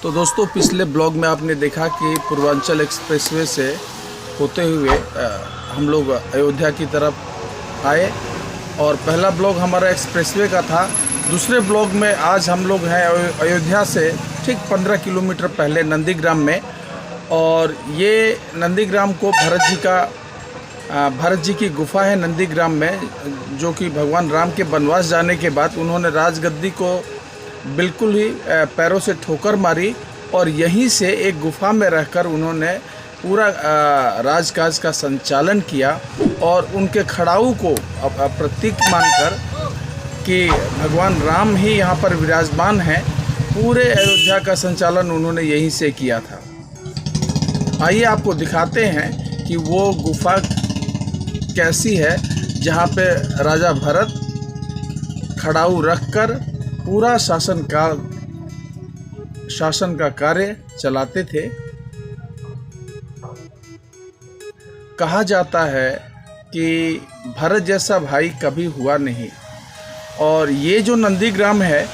तो दोस्तों, पिछले ब्लॉग में आपने देखा कि पूर्वांचल एक्सप्रेसवे से होते हुए हम लोग अयोध्या की तरफ आए और पहला ब्लॉग हमारा एक्सप्रेसवे का था। दूसरे ब्लॉग में आज हम लोग हैं अयोध्या से ठीक 15 किलोमीटर पहले नंदीग्राम में। और ये नंदीग्राम को भरत जी की गुफा है नंदीग्राम में, जो कि भगवान राम के वनवास जाने के बाद उन्होंने राजगद्दी को बिल्कुल ही पैरों से ठोकर मारी और यहीं से एक गुफा में रहकर उन्होंने पूरा राजकाज का संचालन किया। और उनके खड़ाऊ को प्रतीक मानकर कि भगवान राम ही यहाँ पर विराजमान हैं, पूरे अयोध्या का संचालन उन्होंने यहीं से किया था। आइए आपको दिखाते हैं कि वो गुफा कैसी है, जहाँ पे राजा भरत खड़ाऊ रखकर पूरा शासन का कार्य चलाते थे। कहा जाता है कि भरत जैसा भाई कभी हुआ नहीं। और ये जो नंदीग्राम है,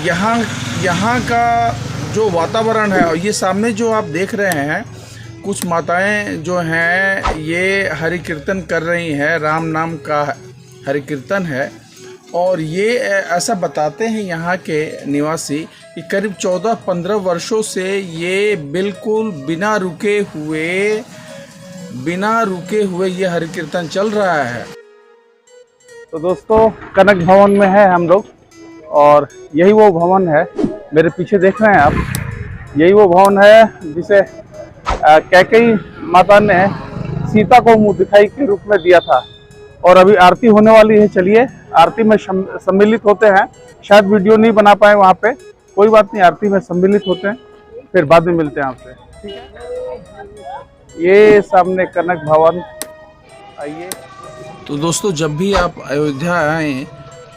यहाँ का जो वातावरण है, और ये सामने जो आप देख रहे हैं, कुछ माताएं जो हैं ये हरि कीर्तन कर रही हैं, राम नाम का हरि कीर्तन है। और ये ऐसा बताते हैं यहाँ के निवासी कि करीब 14-15 वर्षों से ये बिल्कुल बिना रुके हुए ये हरि कीर्तन चल रहा है। तो दोस्तों, कनक भवन में है हम लोग और यही वो भवन है, मेरे पीछे देख रहे हैं आप। यही वो भवन है जिसे कैकेयी माता ने सीता को मुँह दिखाई के रूप में दिया था। और अभी आरती होने वाली है, चलिए आरती में सम्मिलित होते हैं। शायद वीडियो नहीं बना पाए वहाँ पे, कोई बात नहीं, आरती में सम्मिलित होते हैं, फिर बाद में मिलते हैं आपसे, ठीक है। ये सामने कनक भवन, आइए। तो दोस्तों, जब भी आप अयोध्या आएँ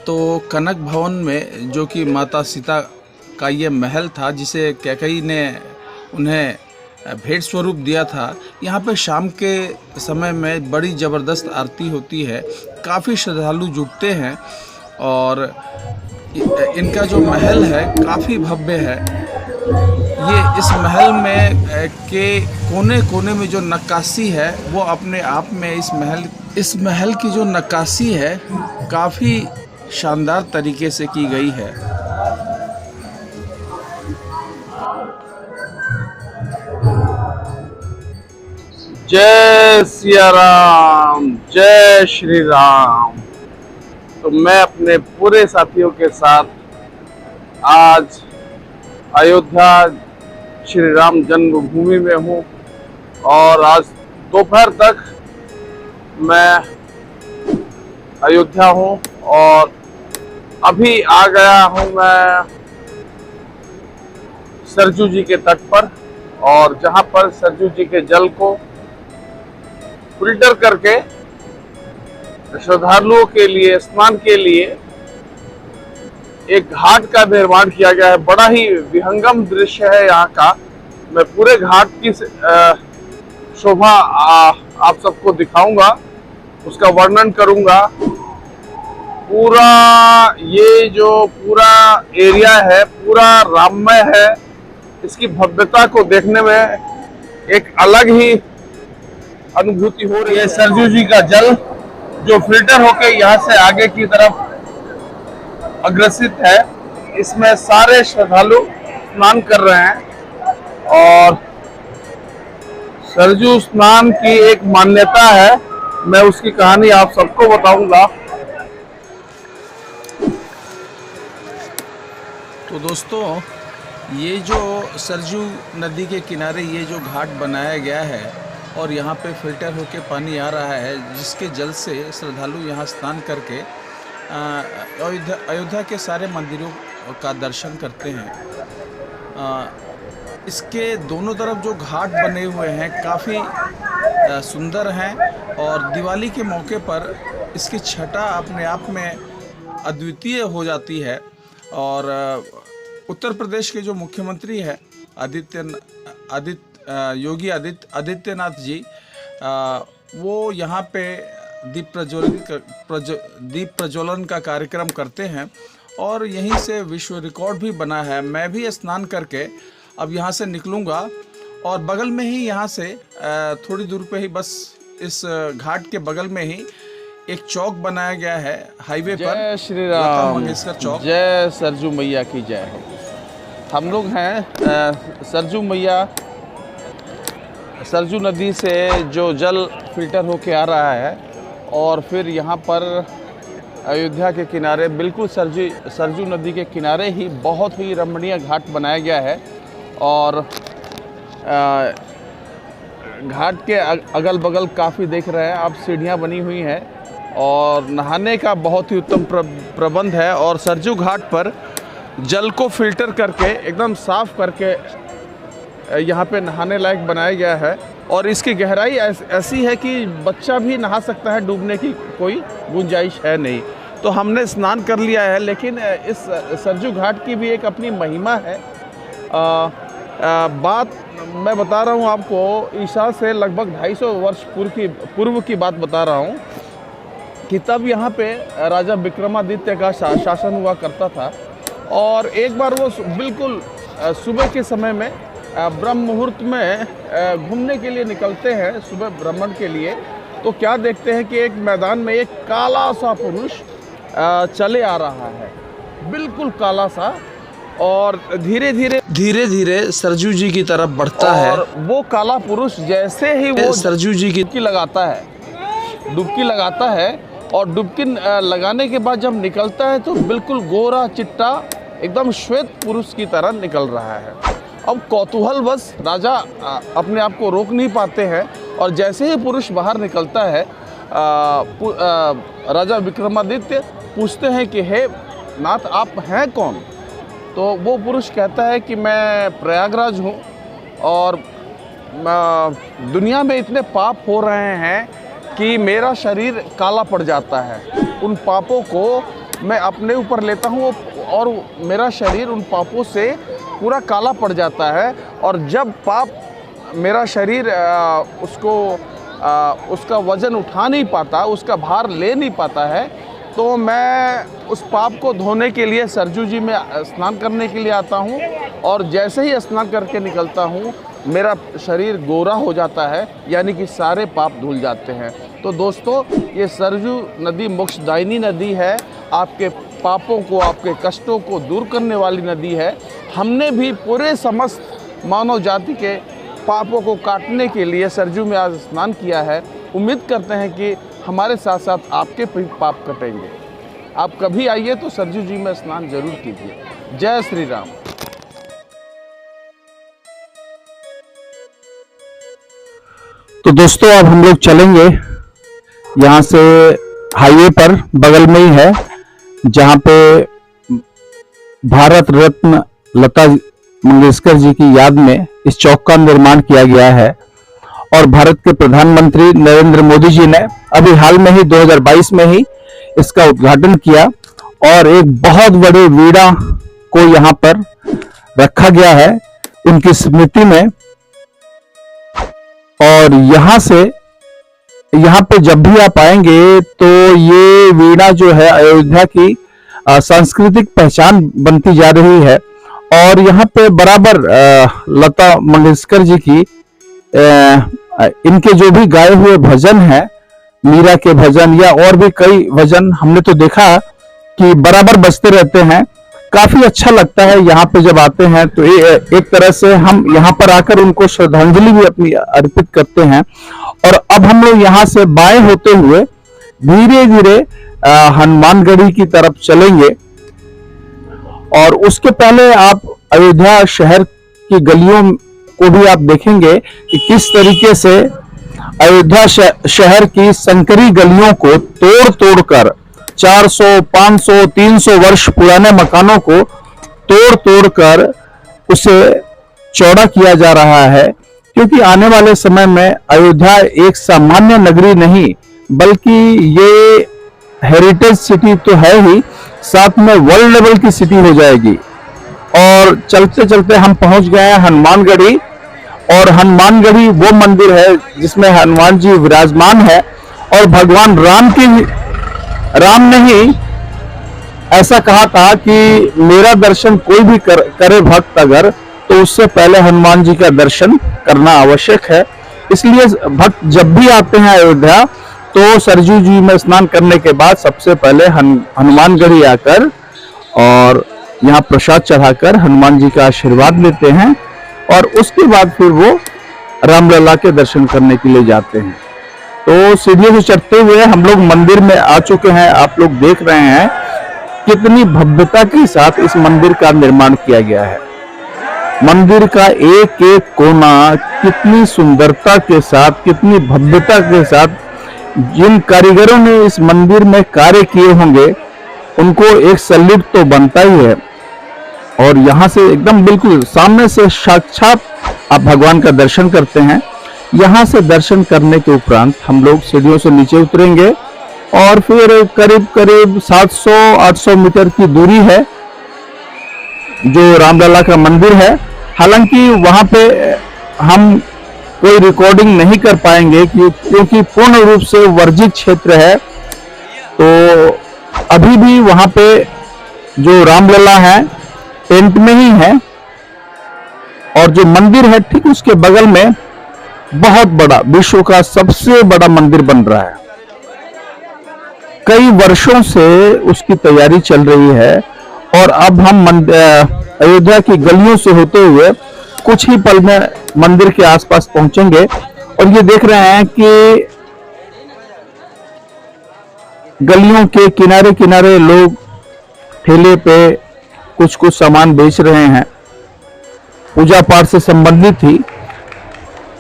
तो कनक भवन में, जो कि माता सीता का ये महल था जिसे कैकेयी ने उन्हें भेंट स्वरूप दिया था, यहाँ पे शाम के समय में बड़ी ज़बरदस्त आरती होती है। काफ़ी श्रद्धालु जुटते हैं और इनका जो महल है काफ़ी भव्य है। ये इस महल में के कोने कोने में जो नक्काशी है वो अपने आप में इस महल की जो नक्काशी है काफ़ी शानदार तरीके से की गई है। जय सिया राम, जय श्री राम। तो मैं अपने पूरे साथियों के साथ आज अयोध्या श्री राम जन्मभूमि में हूँ और आज दोपहर तक मैं अयोध्या हूँ और अभी आ गया हूँ मैं सरजू जी के तट पर, और जहाँ पर सरजू जी के जल को फिल्टर करके श्रद्धालुओं के लिए स्नान के लिए एक घाट का निर्माण किया गया है। बड़ा ही विहंगम दृश्य है यहाँ का। मैं पूरे घाट की शोभा आप सबको दिखाऊंगा, उसका वर्णन करूंगा। पूरा ये जो पूरा एरिया है पूरा राममय है। इसकी भव्यता को देखने में एक अलग ही अनुभूति हो रही है। सरजू जी का जल जो फिल्टर होके यहाँ से आगे की तरफ अग्रसित है, इसमें सारे श्रद्धालु स्नान कर रहे हैं। और सरजू स्नान की एक मान्यता है, मैं उसकी कहानी आप सबको बताऊंगा। तो दोस्तों, ये जो सरजू नदी के किनारे ये जो घाट बनाया गया है और यहाँ पे फिल्टर होके पानी आ रहा है, जिसके जल से श्रद्धालु यहाँ स्नान करके अयोध्या के सारे मंदिरों का दर्शन करते हैं। इसके दोनों तरफ जो घाट बने हुए हैं काफ़ी सुंदर हैं और दिवाली के मौके पर इसकी छटा अपने आप में अद्वितीय हो जाती है। और उत्तर प्रदेश के जो मुख्यमंत्री हैं योगी आदित्यनाथ जी, वो यहाँ पे दीप प्रज्वलन का कार्यक्रम करते हैं और यहीं से विश्व रिकॉर्ड भी बना है। मैं भी स्नान करके अब यहाँ से निकलूँगा और बगल में ही यहाँ से थोड़ी दूर पे ही बस इस घाट के बगल में ही एक चौक बनाया गया है हाईवे पर। जय श्री लता राम, मंगेशकर चौक। जय सरजू मैया की जय हो। हम लोग हैं सरजू मैया, सरजू नदी से जो जल फिल्टर होके आ रहा है और फिर यहाँ पर अयोध्या के किनारे बिल्कुल सरजू नदी के किनारे ही बहुत ही रमणीय घाट बनाया गया है। और घाट के अगल बगल काफ़ी देख रहे हैं आप, सीढ़ियाँ बनी हुई हैं और नहाने का बहुत ही उत्तम प्रबंध है। और सरजू घाट पर जल को फिल्टर करके एकदम साफ करके यहाँ पे नहाने लायक बनाया गया है। और इसकी गहराई ऐसी है कि बच्चा भी नहा सकता है, डूबने की कोई गुंजाइश है नहीं। तो हमने स्नान कर लिया है, लेकिन इस सरजू घाट की भी एक अपनी महिमा है। बात मैं बता रहा हूँ आपको, ईसा से लगभग 250 वर्ष पूर्व की बात बता रहा हूँ कि तब यहाँ पे राजा विक्रमादित्य का शासन हुआ करता था। और एक बार वो बिल्कुल सुबह के समय में ब्रह्म मुहूर्त में घूमने के लिए निकलते हैं, सुबह भ्रमण के लिए। तो क्या देखते हैं कि एक मैदान में एक काला सा पुरुष चले आ रहा है, बिल्कुल काला सा, और धीरे धीरे सरजू जी की तरफ बढ़ता है। और वो काला पुरुष जैसे ही वो सरजू जी की डुबकी लगाता है और डुबकी लगाने के बाद जब निकलता है तो बिल्कुल गोरा चिट्टा एकदम श्वेत पुरुष की तरह निकल रहा है। अब कौतूहलवश राजा अपने आप को रोक नहीं पाते हैं और जैसे ही पुरुष बाहर निकलता है राजा विक्रमादित्य पूछते हैं कि हे नाथ, आप हैं कौन? तो वो पुरुष कहता है कि मैं प्रयागराज हूँ और दुनिया में इतने पाप हो रहे हैं कि मेरा शरीर काला पड़ जाता है। उन पापों को मैं अपने ऊपर लेता हूँ और मेरा शरीर उन पापों से पूरा काला पड़ जाता है। और जब पाप मेरा शरीर उसका वज़न उठा नहीं पाता, उसका भार ले नहीं पाता है, तो मैं उस पाप को धोने के लिए सरजू जी में स्नान करने के लिए आता हूँ। और जैसे ही स्नान करके निकलता हूँ मेरा शरीर गोरा हो जाता है, यानी कि सारे पाप धुल जाते हैं। तो दोस्तों, ये सरजू नदी मोक्षदायिनी नदी है, आपके पापों को, आपके कष्टों को दूर करने वाली नदी है। हमने भी पूरे समस्त मानव जाति के पापों को काटने के लिए सरजू में आज स्नान किया है। उम्मीद करते हैं कि हमारे साथ साथ आपके भी पाप कटेंगे। आप कभी आइए तो सरजू जी में स्नान जरूर कीजिए। जय श्री राम। तो दोस्तों, अब हम लोग चलेंगे यहाँ से हाईवे पर, बगल में ही है, जहाँ पे भारत रत्न लता मंगेशकर जी की याद में इस चौक का निर्माण किया गया है। और भारत के प्रधानमंत्री नरेंद्र मोदी जी ने अभी हाल में ही 2022 में ही इसका उद्घाटन किया और एक बहुत बड़े वीणा को यहाँ पर रखा गया है उनकी स्मृति में। और यहाँ पे जब भी आप आएंगे तो ये वीणा जो है अयोध्या की सांस्कृतिक पहचान बनती जा रही है। और यहाँ पे बराबर लता मंगेशकर जी की इनके जो भी गाए हुए भजन हैं, मीरा के भजन या और भी कई भजन हमने तो देखा कि बराबर बजते रहते हैं। काफी अच्छा लगता है यहाँ पे जब आते हैं तो एक तरह से हम यहाँ पर आकर उनको श्रद्धांजलि भी अपनी अर्पित करते हैं। और अब हम लोग यहाँ से बाएं होते हुए धीरे धीरे हनुमानगढ़ी की तरफ चलेंगे। और उसके पहले आप अयोध्या शहर की गलियों को भी आप देखेंगे कि किस तरीके से अयोध्या शहर की संकरी गलियों को तोड़ तोड़कर 400, 500, 300 वर्ष पुराने मकानों को तोड़ तोड़कर उसे चौड़ा किया जा रहा है। क्योंकि आने वाले समय में अयोध्या एक सामान्य नगरी नहीं बल्कि ये हेरिटेज सिटी तो है ही, साथ में वर्ल्ड लेवल की सिटी हो जाएगी। और चलते चलते हम पहुंच गए हैं हनुमानगढ़ी। और हनुमानगढ़ी वो मंदिर है जिसमें हनुमान जी विराजमान है और भगवान राम नहीं ऐसा कहा था कि मेरा दर्शन कोई भी करे भक्त अगर, तो उससे पहले हनुमान जी का दर्शन करना आवश्यक है। इसलिए भक्त जब भी आते हैं अयोध्या तो सरयू जी में स्नान करने के बाद सबसे पहले हनुमानगढ़ी आकर और यहाँ प्रसाद चढ़ाकर हनुमान जी का आशीर्वाद लेते हैं और उसके बाद फिर वो रामलला के दर्शन करने के लिए जाते हैं। तो सीढ़ियों से चढ़ते हुए हम लोग मंदिर में आ चुके हैं। आप लोग देख रहे हैं कितनी भव्यता के साथ इस मंदिर का निर्माण किया गया है। मंदिर का एक एक कोना कितनी सुंदरता के साथ, कितनी भव्यता के साथ जिन कारीगरों ने इस मंदिर में कार्य किए होंगे उनको एक सैल्यूट तो बनता ही है। और यहाँ से एकदम बिल्कुल सामने से साक्षात आप भगवान का दर्शन करते हैं। यहाँ से दर्शन करने के उपरांत हम लोग सीढ़ियों से नीचे उतरेंगे और फिर करीब करीब 700-800 मीटर की दूरी है जो रामलला का मंदिर है। हालांकि वहां पे हम कोई रिकॉर्डिंग नहीं कर पाएंगे क्योंकि पूर्ण रूप से वर्जित क्षेत्र है। तो अभी भी वहां पे जो रामलला है टेंट में ही है और जो मंदिर है ठीक उसके बगल में बहुत बड़ा विश्व का सबसे बड़ा मंदिर बन रहा है। कई वर्षों से उसकी तैयारी चल रही है और अब हम अयोध्या की गलियों से होते हुए कुछ ही पल में मंदिर के आसपास पहुंचेंगे और ये देख रहे हैं कि गलियों के किनारे किनारे लोग ठेले पे कुछ कुछ सामान बेच रहे हैं, पूजा पाठ से संबंधित ही।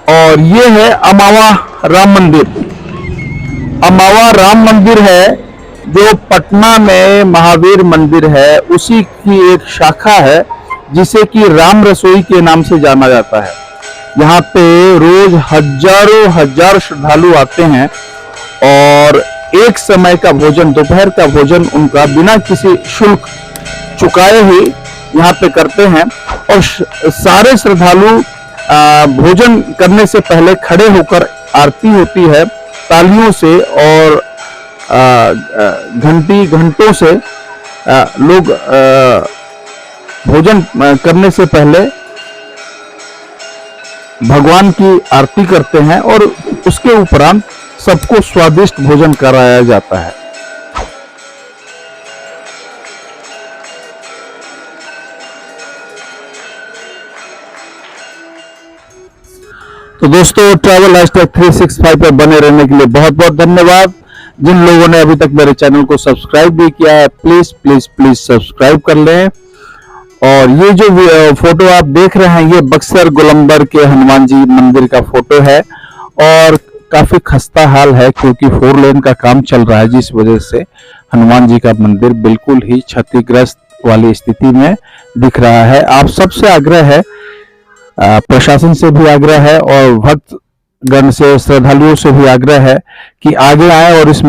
और ये है अमावा राम मंदिर। अमावा राम मंदिर है जो पटना में महावीर मंदिर है, उसी की एक शाखा है जिसे कि राम रसोई के नाम से जाना जाता है। यहाँ पे रोज हजारों हजार श्रद्धालु आते हैं और एक समय का भोजन, दोपहर का भोजन उनका बिना किसी शुल्क चुकाए ही यहाँ पे करते हैं। और सारे श्रद्धालु भोजन करने से पहले खड़े होकर आरती होती है तालियों से और घंटों से लोग भोजन करने से पहले भगवान की आरती करते हैं और उसके उपरांत सबको स्वादिष्ट भोजन कराया जाता है। तो दोस्तों ट्रैवल #365 पर बने रहने के लिए बहुत बहुत धन्यवाद। जिन लोगों ने अभी तक मेरे चैनल को सब्सक्राइब नहीं किया है प्लीज प्लीज प्लीज सब्सक्राइब कर लें। और ये जो फोटो आप देख रहे हैं ये बक्सर गोलंबर के हनुमान जी मंदिर का फोटो है और काफी खस्ता हाल है क्योंकि 4 लेन का काम चल रहा है जिस वजह से हनुमान जी का मंदिर बिल्कुल ही क्षतिग्रस्त वाली स्थिति में दिख रहा है। आप सबसे आग्रह है, प्रशासन से भी आग्रह है और भक्तगण से, श्रद्धालुओं से भी आग्रह है कि आगे आए और इस